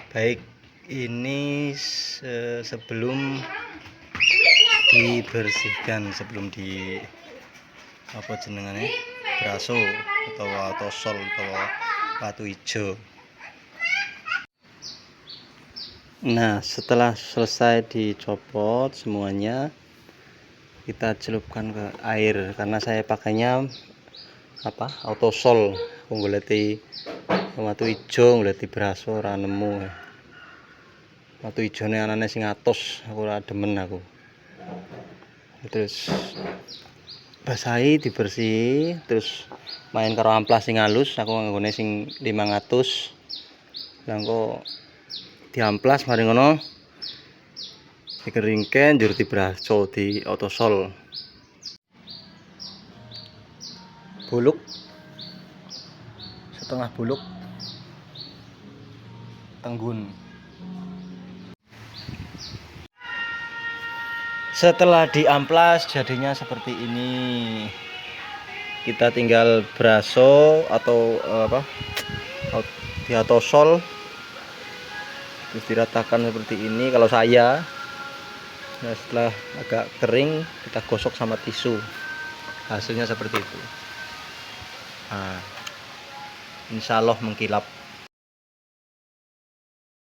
Baik, ini sebelum dibersihkan, sebelum di apa jenengannya, braso atau sol atau batu hijau. Nah, setelah selesai dicopot semuanya, kita celupkan ke air karena saya pakainya autosol. Aku nggoleti batu hijau, nggoleti braso ora nemu. Batu hijaunya anane sing atos, aku ora demen aku. Terus basahi, dibersihi, terus main karo amplas sing halus, aku nganggone sing 500. Lah engko diamplas mari ngono dikeringke njur dibraso di autosol. Buluk setengah buluk tenggun. Setelah diamplas jadinya seperti ini. Kita tinggal braso atau di autosol, terus diratakan seperti ini kalau saya. Nah, setelah agak kering kita gosok sama tisu, hasilnya seperti itu. Nah, insya Allah mengkilap.